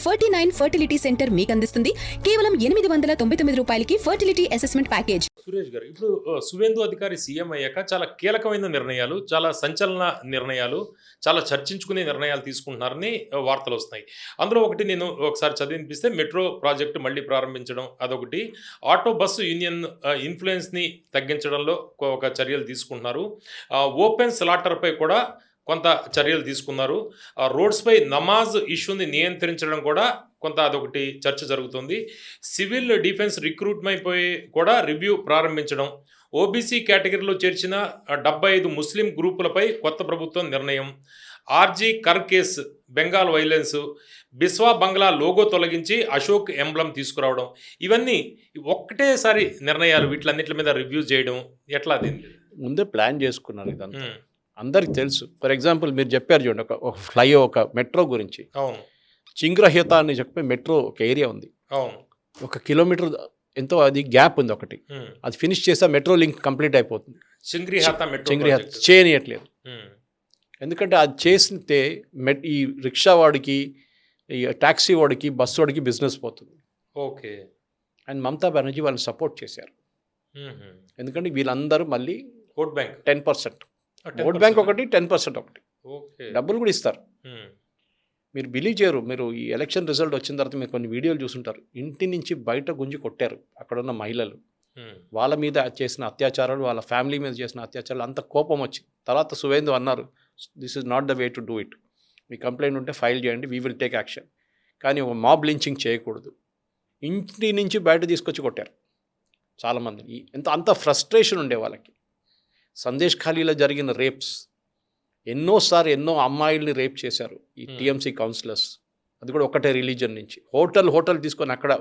49 fertility centre మీకు అందిస్తుంది కేవలం 899 రూపాయలకి ఫర్టిలిటీ అసెస్మెంట్ ప్యాకేజ్. సురేష్ గారు, ఇప్పుడు సువేందు అధికారి సీఎం అయ్యాక చాలా కీలకమైన నిర్ణయాలు, చాలా సంచలన నిర్ణయాలు, చాలా చర్చించుకునే నిర్ణయాలు తీసుకుంటున్నారని వార్తలు వస్తున్నాయి. అందులో ఒకటి నేను ఒకసారి చదివినిపిస్తే, మెట్రో ప్రాజెక్టు మళ్ళీ ప్రారంభించడం అదొకటి. ఆటో బస్సు యూనియన్ ఇన్ఫ్లుయెన్స్ని తగ్గించడంలో ఒక చర్యలు తీసుకుంటున్నారు. ఓపెన్ స్లాటర్పై కూడా కొంత చర్యలు తీసుకున్నారు. రోడ్స్పై నమాజ్ ఇష్యూని నియంత్రించడం కూడా కొంత అదొకటి చర్చ జరుగుతుంది. సివిల్ డిఫెన్స్ రిక్రూట్మెంట్ పై కూడా రివ్యూ ప్రారంభించడం, ఓబీసీ కేటగిరీలో చేర్చిన 75 ముస్లిం గ్రూపులపై కొత్త ప్రభుత్వం నిర్ణయం, ఆర్జీ కర్ కేసు, బెంగాల్ వైలెన్స్, బిస్వా బంగ్లా లోగో తొలగించి అశోక్ ఎంబ్లం తీసుకురావడం, ఇవన్నీ ఒక్కటేసారి నిర్ణయాలు. వీటిలన్నిటి మీద రివ్యూ చేయడం ఎట్లా దీన్ని ముందే ప్లాన్ చేసుకున్నారు. ఇదంతా అందరికి తెలుసు. ఫర్ ఎగ్జాంపుల్ మీరు చెప్పారు చూడండి, ఒక మెట్రో గురించి. అవును, చింగ్రహ్యత అని చెప్పి మెట్రో ఒక ఏరియా ఉంది. అవును, 1 కిలోమీటర్ ఎంతో అది గ్యాప్ ఉంది ఒకటి. అది ఫినిష్ చేస్తే మెట్రో లింక్ కంప్లీట్ అయిపోతుంది. చింగ్రహ్యత చేయనియట్లేదు. ఎందుకంటే అది చేస్తే ఈ రిక్షా వాడికి, ఈ ట్యాక్సీ వాడికి, బస్సు వాడికి బిజినెస్ పోతుంది. ఓకే. అండ్ మమతా బెనర్జీ వాళ్ళని సపోర్ట్ చేశారు. ఎందుకంటే వీళ్ళందరూ మళ్ళీ ఓట్ బ్యాంక్ 10%, ఓట్ బ్యాంక్ ఒకటి, 10% ఒకటి, డబ్బులు కూడా ఇస్తారు. మీరు బిలీవ్ చేయరు. మీరు ఈ ఎలక్షన్ రిజల్ట్ వచ్చిన తర్వాత మీరు కొన్ని వీడియోలు చూసుంటారు. ఇంటి నుంచి బయట గుంజి కొట్టారు అక్కడున్న మహిళలు. వాళ్ళ మీద చేసిన అత్యాచారాలు, వాళ్ళ ఫ్యామిలీ మీద చేసిన అత్యాచారాలు, అంత కోపం వచ్చి తర్వాత సువేందు అన్నారు, this is not the way to do it. Me complaint ఉంటే ఫైల్ చేయండి, వీ విల్ టేక్ యాక్షన్. కానీ ఒక మాబ్ లించింగ్ చేయకూడదు. ఇంటి నుంచి బయట తీసుకొచ్చి కొట్టారు చాలామందిని. అంత ఫ్రస్ట్రేషన్ ఉండే వాళ్ళకి. సందేశ్ ఖాళీలో జరిగిన రేప్స్, ఎన్నో అమ్మాయిల్ని రేప్ చేశారు ఈ టీఎంసీ కౌన్సిలర్స్. అది కూడా ఒకటే రిలీజన్ నుంచి. హోటల్ తీసుకొని అక్కడ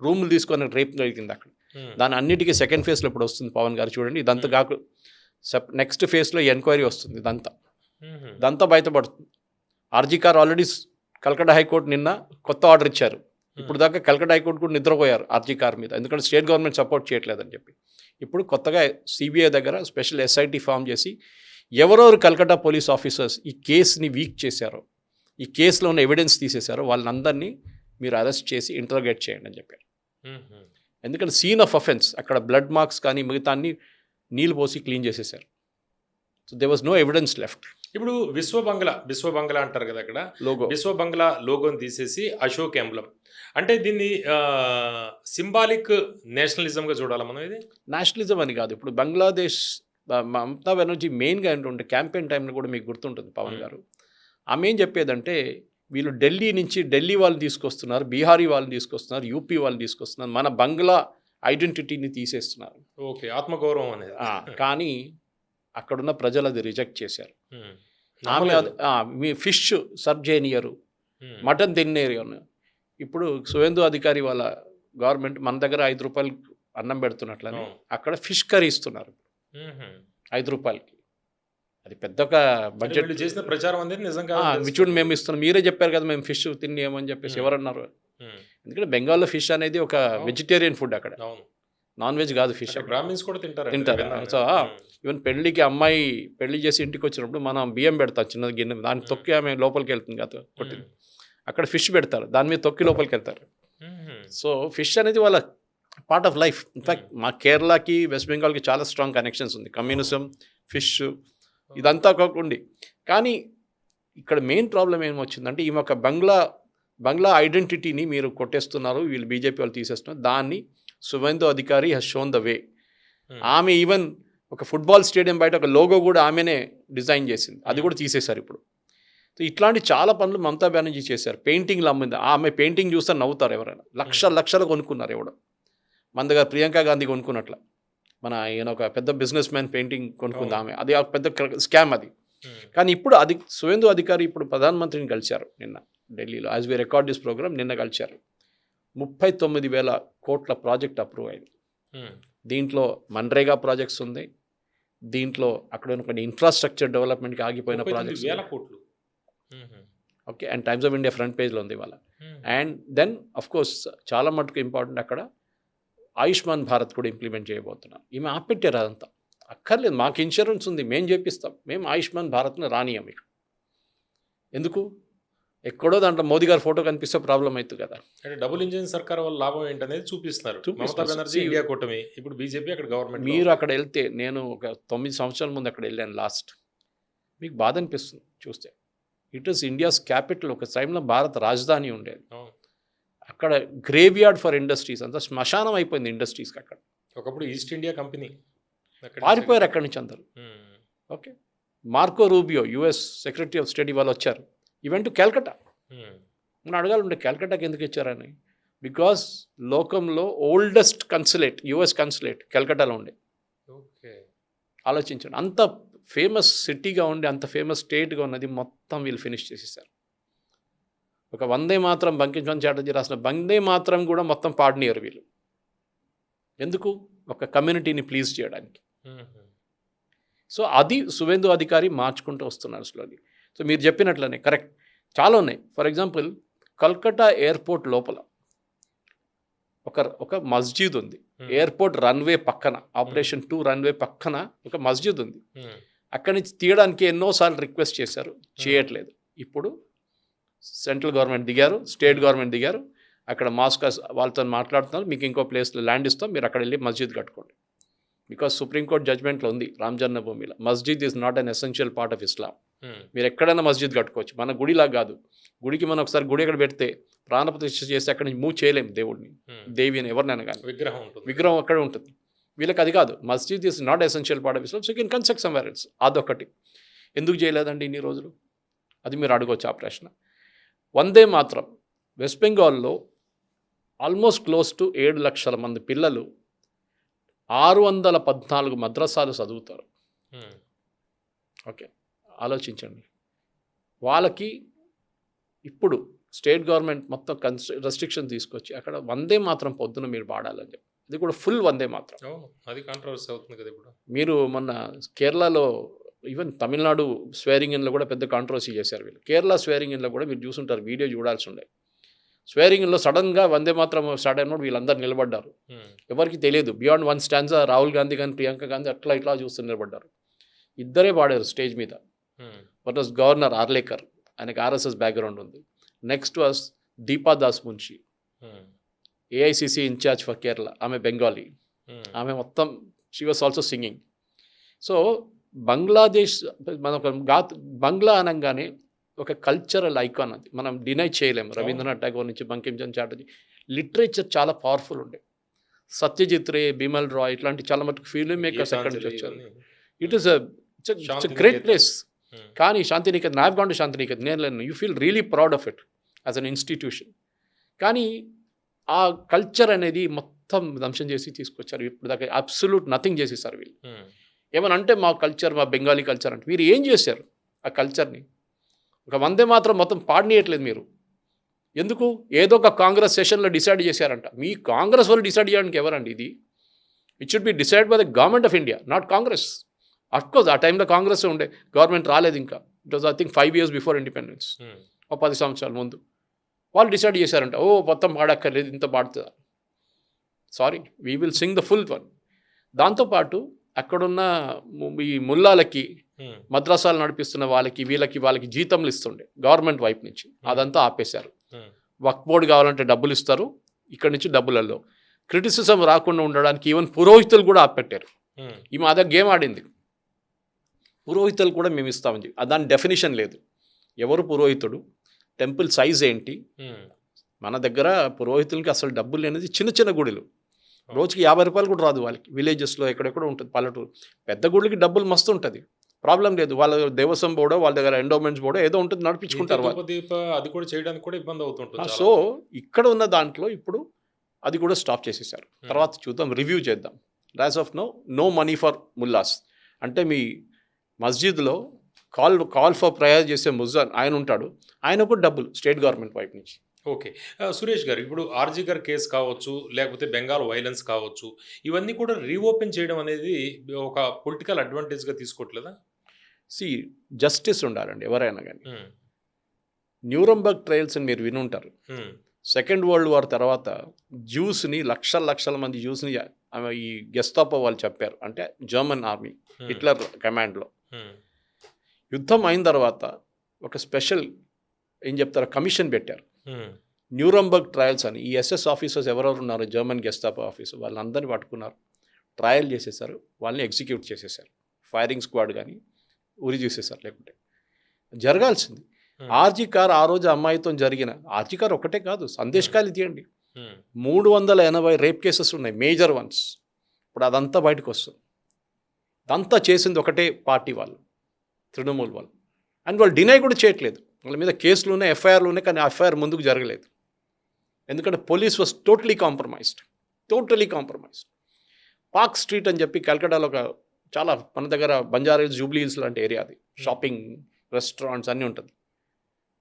రూములు తీసుకొని రేప్ జరిగింది అక్కడ. దాని అన్నిటికీ సెకండ్ ఫేజ్లో ఇప్పుడు వస్తుంది పవన్ గారు చూడండి. ఇదంతా కాకు నెక్స్ట్ ఫేజ్లో ఎంక్వైరీ వస్తుంది. ఇదంతా బయటపడుతుంది. ఆర్జీ కార్ ఆల్రెడీ కల్కటా హైకోర్టు నిన్న కొత్త ఆర్డర్ ఇచ్చారు. ఇప్పుడు దాకా కల్కటా హైకోర్టు కూడా నిద్రపోయారు ఆర్జీ కార్ మీద, ఎందుకంటే స్టేట్ గవర్నమెంట్ సపోర్ట్ చేయట్లేదని చెప్పి. ఇప్పుడు కొత్తగా సిబిఐ దగ్గర స్పెషల్ ఎస్ఐటి ఫామ్ చేసి ఎవరెవరు కల్కటా పోలీస్ ఆఫీసర్స్ ఈ కేసుని వీక్ చేశారో, ఈ కేసులో ఉన్న ఎవిడెన్స్ తీసేశారో వాళ్ళందరినీ మీరు అరెస్ట్ చేసి ఇంటరోగేట్ చేయండి అని చెప్పారు. ఎందుకంటే సీన్ ఆఫ్ అఫెన్స్ అక్కడ బ్లడ్ మార్క్స్ కానీ మిగతా అన్ని నీళ్ళు పోసి క్లీన్ చేసేసారు. So there was no evidence left. ఇప్పుడు విశ్వ బంగ్లా అంటారు కదా, అక్కడ లోగో, విశ్వ బంగ్లా లోగోని తీసేసి అశోక్ ఎంబ్లం అంటే దీన్ని సింబాలిక్ నేషనలిజంగా చూడాలి మనం. ఇది నేషనలిజం అని కాదు. ఇప్పుడు బంగ్లాదేశ్ మమతా బెనర్జీ మెయిన్గా ఏంటంటే క్యాంపెయిన్ టైంలో కూడా మీకు గుర్తుంటుంది పవన్ గారు, ఆమె ఏం చెప్పేదంటే వీళ్ళు ఢిల్లీ వాళ్ళని తీసుకొస్తున్నారు, బీహారీ వాళ్ళని తీసుకొస్తున్నారు, యూపీ వాళ్ళని తీసుకొస్తున్నారు, మన బంగ్లా ఐడెంటిటీని తీసేస్తున్నారు. ఓకే, ఆత్మగౌరవం అనేది. కానీ అక్కడున్న ప్రజలు అది రిజెక్ట్ చేశారు. ఆమె మీ ఫిష్ సర్వ్ చేయనియరు, మటన్ తినేరియను. ఇప్పుడు సువేందు అధికారి వాళ్ళ గవర్నమెంట్ మన దగ్గర 5 రూపాయలు అన్నం పెడుతున్నట్లని అక్కడ ఫిష్ కర్రీ ఇస్తున్నారు 5 రూపాయలకి. అది పెద్ద ఒక బడ్జెట్ చేసిన ప్రచారం అనేది నిజంగా. చూడండి మేము ఇస్తున్నాం, మీరే చెప్పారు కదా మేము ఫిష్ తినేయమని చెప్పేసి. ఎవరన్నారు? ఎందుకంటే బెంగాల్లో ఫిష్ అనేది ఒక వెజిటేరియన్ ఫుడ్, అక్కడ నాన్ వెజ్ కాదు, ఫిష్. బ్రాహ్మిన్స్ కూడా తింటారు. సో ఈవెన్ పెళ్లికి అమ్మాయి పెళ్లి చేసి ఇంటికి వచ్చినప్పుడు మనం బియ్యం పెడతాం చిన్నది గిన్నె, దాన్ని తొక్కి ఆమె లోపలికి వెళ్తుంది కదా కొట్టింది. అక్కడ ఫిష్ పెడతారు, దాని మీద తొక్కి లోపలికి వెళ్తారు. సో ఫిష్ అనేది వాళ్ళ పార్ట్ ఆఫ్ లైఫ్. ఇన్ఫ్యాక్ట్ మా కేరళకి వెస్ట్ బెంగాల్కి చాలా స్ట్రాంగ్ కనెక్షన్స్ ఉంది. కమ్యూనిజం, ఫిష్, ఇదంతా కాకుండా. కానీ ఇక్కడ మెయిన్ ప్రాబ్లం ఏమొచ్చిందంటే ఈ ఒక బంగ్లా ఐడెంటిటీని మీరు కొట్టేస్తున్నారు, వీళ్ళు బీజేపీ వాళ్ళు తీసేస్తున్నారు. దాన్ని సువేందు అధికారి హస్ షోన్ ద వే. ఆమె ఈవెన్ ఒక ఫుట్బాల్ స్టేడియం బయట ఒక లోగో కూడా ఆమెనే డిజైన్ చేసింది, అది కూడా తీసేశారు ఇప్పుడు. సో ఇట్లాంటి చాలా పనులు మమతా బెనర్జీ చేశారు. పెయింటింగ్లు అమ్మింది. ఆమె పెయింటింగ్ చూస్తే నవ్వుతారు ఎవరైనా. లక్షలు కొనుక్కున్నారు ఎవడో. మన దగ్గర ప్రియాంక గాంధీ కొనుక్కున్నట్ల మన ఈయన ఒక పెద్ద బిజినెస్ మ్యాన్ పెయింటింగ్ కొనుక్కుంది ఆమె. అది ఒక పెద్ద స్కామ్ అది. కానీ ఇప్పుడు అది సువేందు అధికారి ఇప్పుడు ప్రధానమంత్రిని కలిశారు నిన్న ఢిల్లీలో. As we record this program నిన్న కలిశారు. 39,000 కోట్ల ప్రాజెక్ట్ అప్రూవ్ అయింది. దీంట్లో మన్రేగా ప్రాజెక్ట్స్ ఉంది, దీంట్లో అక్కడ కొన్ని ఇన్ఫ్రాస్ట్రక్చర్ డెవలప్మెంట్కి ఆగిపోయిన projects. Okay, and times of India front పేజ్లో ఉంది ఇవాళ. అండ్ దెన్ అఫ్ కోర్స్ చాలా మటుకు ఇంపార్టెంట్ అక్కడ ఆయుష్మాన్ భారత్ కూడా ఇంప్లిమెంట్ చేయబోతున్నాం. ఈమె ఆపెట్టారు అదంతా. అక్కర్లేదు, మాకు ఇన్సూరెన్స్ ఉంది, మేము చేపిస్తాం, మేము ఆయుష్మాన్ భారత్ని రానియం. ఇక్కడ ఎందుకు? ఎక్కడో దాంట్లో మోదీ గారి ఫోటో కనిపిస్తే ప్రాబ్లం అవుతుంది కదా. అంటే డబుల్ ఇంజిన్ సర్కార్ వల్ల లాభం ఏంటనేది చూపిస్తున్నారు. మమతా బెనర్జీ ఇండియా కూటమి, ఇప్పుడు బీజేపీ అక్కడ గవర్నమెంట్. మీరు అక్కడ వెళ్తే, నేను ఒక 9 సంవత్సరాల ముందు అక్కడ వెళ్ళాను లాస్ట్, మీకు బాధ అనిపిస్తుంది చూస్తే. It is India's capital. ఒక టైంలో భారత రాజధాని ఉండేది. అక్కడ గ్రేవ్ యార్డ్ ఫర్ ఇండస్ట్రీస్, అంతా శ్మశానం అయిపోయింది ఇండస్ట్రీస్కి. అక్కడ ఒకప్పుడు ఈస్ట్ ఇండియా కంపెనీ పారిపోయారు అక్కడి నుంచి అందరూ. Okay, Marco Rubio US secretary of state వాళ్ళు వచ్చారు. Event Calcutta. మనం అడగాలి ఉండే క్యాల్కటాకి ఎందుకు ఇచ్చారని. బికాస్ లోకంలో ఓల్డెస్ట్ కన్సులేట్, యుఎస్ కన్సులేట్ క్యాల్కటాలో ఉండే. ఆలోచించండి, అంత ఫేమస్ సిటీగా ఉండి, అంత ఫేమస్ స్టేట్గా ఉన్నది మొత్తం వీళ్ళు ఫినిష్ చేసేసారు. ఒక వందే మాత్రం బంకించంద్ర చాటర్జీ రాసిన వందే మాత్రం కూడా మొత్తం పాడనియరు వీళ్ళు. ఎందుకు? ఒక కమ్యూనిటీని ప్లీజ్ చేయడానికి. సో అది సువేందు అధికారి మార్చుకుంటూ వస్తున్నారు స్లోలీ. సో మీరు చెప్పినట్లనే కరెక్ట్, చాలా ఉన్నాయి. ఫర్ ఎగ్జాంపుల్, కల్కట్టా ఎయిర్పోర్ట్ లోపల ఒక మస్జిద్ ఉంది. ఎయిర్పోర్ట్ రన్వే పక్కన, ఆపరేషన్ 2 రన్వే పక్కన ఒక మస్జిద్ ఉంది. అక్కడి నుంచి తీయడానికి ఎన్నోసార్లు రిక్వెస్ట్ చేశారు, చేయట్లేదు. ఇప్పుడు సెంట్రల్ గవర్నమెంట్ దిగారు, స్టేట్ గవర్నమెంట్ దిగారు. అక్కడ మాస్క్ వాళ్ళతో మాట్లాడుతున్నారు, మీకు ఇంకో ప్లేస్లో ల్యాండ్ ఇస్తాం, మీరు అక్కడ వెళ్ళి మస్జిద్ కట్టుకోండి. బికాస్ సుప్రీంకోర్టు జడ్జ్మెంట్లో ఉంది రామ్ జన్మభూమిలో, masjid is not an essential part of Islam. మీరు ఎక్కడైనా మస్జిద్ కట్టుకోవచ్చు, మన గుడిలా కాదు. గుడికి మనం ఒకసారి గుడి ఎక్కడ పెడితే ప్రాణప్రతిష్ఠ చేసి అక్కడి నుంచి మూవ్ చేయలేము దేవుడిని, దేవి అని ఎవరినైనా కానీ. విగ్రహం అక్కడే ఉంటుంది. వీళ్ళకి అది కాదు. Masjid is not essential part of Islam, so can construct somewhere else. అదొకటి. ఎందుకు చేయలేదండి ఇన్ని రోజులు? అది మీరు అడగవచ్చు ఆ ప్రశ్న. వందే మాత్రం వెస్ట్ బెంగాల్లో ఆల్మోస్ట్ క్లోజ్ టు 7 లక్షల మంది పిల్లలు 614 మద్రసాలు చదువుతారు. ఓకే, ఆలోచించండి. వాళ్ళకి ఇప్పుడు స్టేట్ గవర్నమెంట్ మొత్తం రెస్ట్రిక్షన్ తీసుకొచ్చి అక్కడ వందే మాత్రం పొద్దున మీరు పాడాలని చెప్పి, అది కూడా ఫుల్ వందే మాత్రం. అది కాంట్రవర్సీ అవుతుంది కదా ఇప్పుడు. మీరు మొన్న కేరళలో, ఈవెన్ తమిళనాడు స్వేరింగ్ ఇన్లో కూడా పెద్ద కాంట్రవర్సీ చేశారు వీళ్ళు. కేరళ స్వేరింగ్ ఇన్లో కూడా మీరు చూసుంటారు, వీడియో చూడాల్సి ఉండే. స్వేరింగ్ ఇన్లో సడన్గా వందే మాత్రం స్టార్ట్ అయినప్పుడు వీళ్ళందరూ నిలబడ్డారు. ఎవరికి తెలియదు. బియాండ్ 1 స్టాండ్సా రాహుల్ గాంధీ కానీ ప్రియాంక గాంధీ అట్లా ఇట్లా చూస్తూ నిలబడ్డారు. ఇద్దరే పాడారు స్టేజ్ మీద. వట్ వాస్ గవర్నర్ ఆర్లేకర్, ఆయనకి ఆర్ఎస్ఎస్ బ్యాక్గ్రౌండ్ ఉంది. Next was Deepa Das Munshi, AICC in-charge for Kerala, ఆమె బెంగాలీ. ఆమె మొత్తం she was also singing. So Bangladesh, మన బంగ్లా అనగానే ఒక కల్చరల్ ఐకాన్, అది మనం డినై చేయలేము. రవీంద్రనాథ్ ఠాగూర్ నుంచి బంకించంద్ర చాటర్జీ, లిటరేచర్ చాలా పవర్ఫుల్ ఉండే. సత్యజిత్ రే, బిమల్ రాయ్, ఇట్లాంటి చాలా మటుకు ఫిల్మ్ మేకర్స్ అక్కడి నుంచి వచ్చారు. It is a great place. కానీ Shantiniketan, I have gone to Shantiniketan, నేను you feel really proud of it as an institution. కానీ ఆ కల్చర్ అనేది మొత్తం ధ్వంసం చేసి తీసుకొచ్చారు. ఇప్పుడు దాకా అబ్సల్యూట్ నథింగ్ చేసేసారు వీళ్ళు. ఏమని అంటే మా కల్చర్, మా బెంగాలీ కల్చర్ అంటే, మీరు ఏం చేశారు ఆ కల్చర్ని? ఒక వందే మాత్రం మొత్తం పాడనీయట్లేదు మీరు. ఎందుకు? ఏదో ఒక కాంగ్రెస్ సెషన్లో డిసైడ్ చేశారంట. మీ కాంగ్రెస్ వాళ్ళు డిసైడ్ చేయడానికి ఎవరండి ఇది? It should be decide by the government of India, not Congress. Of course ఆ టైంలో కాంగ్రెస్ ఉండే, గవర్నమెంట్ రాలేదు ఇంకా. It was I think 5 years before independence, ఒక 10 సంవత్సరాల ముందు. వాళ్ళు డిసైడ్ చేశారంట, ఓ మొత్తం పాడక్కర్లేదు, ఇంత పాడుతుందా? Sorry, we will sing the full one. దాంతోపాటు అక్కడున్న ఈ ముల్లాలకి, మద్రసాలు నడిపిస్తున్న వాళ్ళకి జీతంలు ఇస్తుండే గవర్నమెంట్ వైపు నుంచి. అదంతా ఆపేశారు. వక్ఫ్ బోర్డు కావాలంటే డబ్బులు ఇస్తారు, ఇక్కడి నుంచి డబ్బులలో క్రిటిసిజం రాకుండా ఉండడానికి ఈవెన్ పురోహితులు కూడా ఆపెట్టారు. ఈ మా దగ్గర గేమ్ ఆడింది, పురోహితులు కూడా మేము ఇస్తామని చెప్పి. దాని డెఫినేషన్ లేదు. ఎవరు పురోహితుడు, టెంపుల్ సైజ్ ఏంటి? మన దగ్గర పురోహితులకి అసలు డబ్బులు లేనిది చిన్న చిన్న గుడులు, రోజుకి 50 రూపాయలు కూడా రాదు వాళ్ళకి. విలేజెస్లో ఎక్కడెక్కడ ఉంటుంది, పల్లెటూరు. పెద్ద గుళ్ళకి డబ్బులు మస్తు ఉంటుంది, ప్రాబ్లం లేదు. వాళ్ళ దేవస్వం బోర్డో, వాళ్ళ దగ్గర ఎండోమెంట్స్ బోర్డో ఏదో ఉంటుంది, నడిపించుకుంటారు. అది కూడా చేయడానికి కూడా ఇబ్బంది అవుతుంటుంది. సో ఇక్కడ ఉన్న దాంట్లో ఇప్పుడు అది కూడా స్టాప్ చేసేసారు. తర్వాత చూద్దాం, రివ్యూ చేద్దాం. As of no money for mullahs. అంటే మీ మస్జిద్లో కాల్ ఫర్ ప్రయర్ చేసే ముజ్జాన్ ఆయన ఉంటాడు, ఆయనకు డబ్బులు స్టేట్ గవర్నమెంట్ వైపు నుంచి. ఓకే, సురేష్ గారు, ఇప్పుడు ఆర్జీ గారి కేసు కావచ్చు, లేకపోతే బెంగాల్ వైలెన్స్ కావచ్చు, ఇవన్నీ కూడా రీఓపెన్ చేయడం అనేది ఒక పొలిటికల్ అడ్వాంటేజ్గా తీసుకోవట్లేదా? జస్టిస్ ఉండాలండి ఎవరైనా కానీ. న్యూరంబర్గ్ ట్రయల్స్ అని మీరు వినుంటారు. సెకండ్ వరల్డ్ వార్ తర్వాత జ్యూస్ని లక్షల మంది జ్యూస్ని ఈ గెస్తాపో వాళ్ళు చెప్పారు. అంటే జర్మన్ ఆర్మీ, హిట్లర్ కమాండ్లో. యుద్ధం అయిన తర్వాత ఒక స్పెషల్ ఏం చెప్తారు కమిషన్ పెట్టారు. ఉమ్, న్యూరంబర్గ్ ట్రయల్స్ అని ఈ ఎస్ఎస్ ఆఫీసర్స్ ఎవరెవరు ఉన్నారు జర్మన్ గెస్టాపో ఆఫీసర్ వాళ్ళందరినీ పట్టుకున్నారు, ట్రయల్ చేసేసారు, వాళ్ళని ఎగ్జిక్యూట్ చేసేసారు. ఫైరింగ్ స్క్వాడ్ కానీ ఉరి చేసేసారు. లేకుంటే జరగాల్సింది. ఆర్జీ కార్ ఆ రోజు అమ్మాయితో జరిగిన ఆర్జీ కార్ ఒకటే కాదు, సందేశకాలు తీయండి, 380 రేప్ కేసెస్ ఉన్నాయి మేజర్ వన్స్. ఇప్పుడు అదంతా బయటకు వస్తుంది. అదంతా చేసింది ఒకటే పార్టీ వాళ్ళు, తృణమూల్ వాళ్ళు. అండ్ వాళ్ళు డినై కూడా చేయట్లేదు. వాళ్ళ మీద కేసులు ఉన్నాయి, ఎఫ్ఐఆర్లు ఉన్నాయి, కానీ ఎఫ్ఐఆర్ ముందుకు జరగలేదు. ఎందుకంటే police was totally compromised. Park street అని చెప్పి కల్కటాలో ఒక చాలా మన దగ్గర బంజారా హిల్స్, జూబ్లీ హిల్స్ లాంటి ఏరియా అది. షాపింగ్, రెస్టారెంట్స్ అన్నీ ఉంటుంది,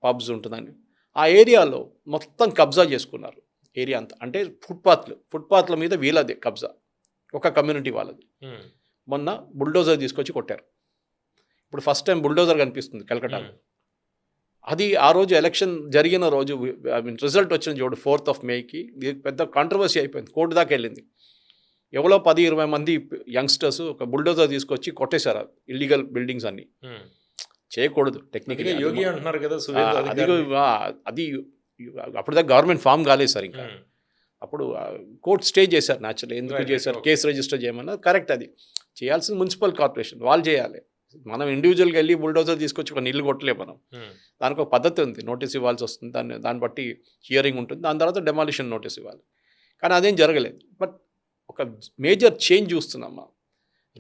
పబ్స్ ఉంటుందని. ఆ ఏరియాలో మొత్తం కబ్జా చేసుకున్నారు ఏరియా అంతా. అంటే ఫుట్పాత్ల మీద వీళ్ళది కబ్జా, ఒక కమ్యూనిటీ వాళ్ళది. మొన్న బుల్డోజర్ తీసుకొచ్చి కొట్టారు. ఇప్పుడు ఫస్ట్ టైం బుల్డోజర్ కనిపిస్తుంది కల్కటాలో. అది ఆ రోజు ఎలక్షన్ జరిగిన రోజు రిజల్ట్ వచ్చిన చూడు 4th Mayకి ఇది పెద్ద కాంట్రవర్సీ అయిపోయింది, కోర్టు దాకా వెళ్ళింది. ఎవరో 10-20 మంది యంగ్స్టర్స్ ఒక బుల్డోజర్ తీసుకొచ్చి కొట్టేశారు ఇల్లీగల్ బిల్డింగ్స్ అన్ని. చేయకూడదు టెక్నికల్. యోగి అంటున్నారు కదా సువేందు అధికారి. అది అప్పటిదాకా గవర్నమెంట్ ఫామ్ కాలేదు సార్. ఇంకా అప్పుడు కోర్టు స్టే చేశారు. న్యాచురల్ ఎందుకు చేశారు, కేసు రిజిస్టర్ చేయమన్నారు. కరెక్ట్, అది చేయాల్సింది మున్సిపల్ కార్పొరేషన్ వాళ్ళు చేయాలి. మనం ఇండివిజువల్గా వెళ్ళి బుల్డోజర్ తీసుకొచ్చి ఒక నీళ్ళు కొట్టలేము మనం. దానికి ఒక పద్ధతి ఉంది, నోటీస్ ఇవ్వాల్సి వస్తుంది, దాన్ని బట్టి హియరింగ్ ఉంటుంది, దాని తర్వాత డెమాలిషన్ నోటీస్ ఇవ్వాలి. కానీ అదేం జరగలేదు. బట్ ఒక మేజర్ చేంజ్ చూస్తున్నాం.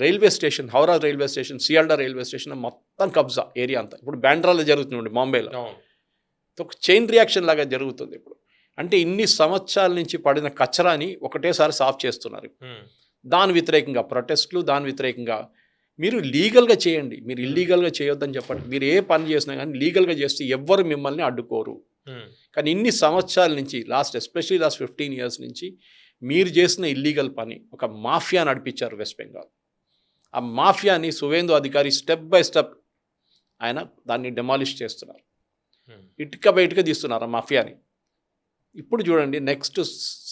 Railway station, Howrah railway station, Sealdah railway station మొత్తం కబ్జా ఏరియా అంతా. ఇప్పుడు బ్యాండ్రాలో జరుగుతుంది, బాంబేలో ఒక చైన్ రియాక్షన్ లాగా జరుగుతుంది ఇప్పుడు. అంటే ఇన్ని సంవత్సరాల నుంచి పడిన కచరాని ఒకటేసారి సాఫ్ చేస్తున్నారు. దాని వ్యతిరేకంగా ప్రొటెస్ట్లు, దాని వ్యతిరేకంగా మీరు లీగల్గా చేయండి, మీరు ఇల్లీగల్గా చేయొద్దని చెప్పండి. మీరు ఏ పని చేసినా కానీ లీగల్గా చేస్తే ఎవ్వరు మిమ్మల్ని అడ్డుకోరు. కానీ ఇన్ని సంవత్సరాల నుంచి ఎస్పెషల్లీ లాస్ట్ 15 years నుంచి మీరు చేసిన ఇల్లీగల్ పని ఒక మాఫియా నడిపించారు వెస్ట్ బెంగాల్. ఆ మాఫియాని సువేందు అధికారి స్టెప్ బై స్టెప్ ఆయన దాన్ని డెమాలిష్ చేస్తున్నారు, ఇటుక బయటగా తీస్తున్నారు ఆ మాఫియాని. ఇప్పుడు చూడండి నెక్స్ట్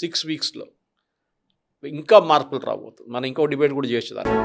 6 weeksలో ఇంకా మార్పులు రాబోతుంది. మనం ఇంకో డిబేట్ కూడా చేసేదాన్ని.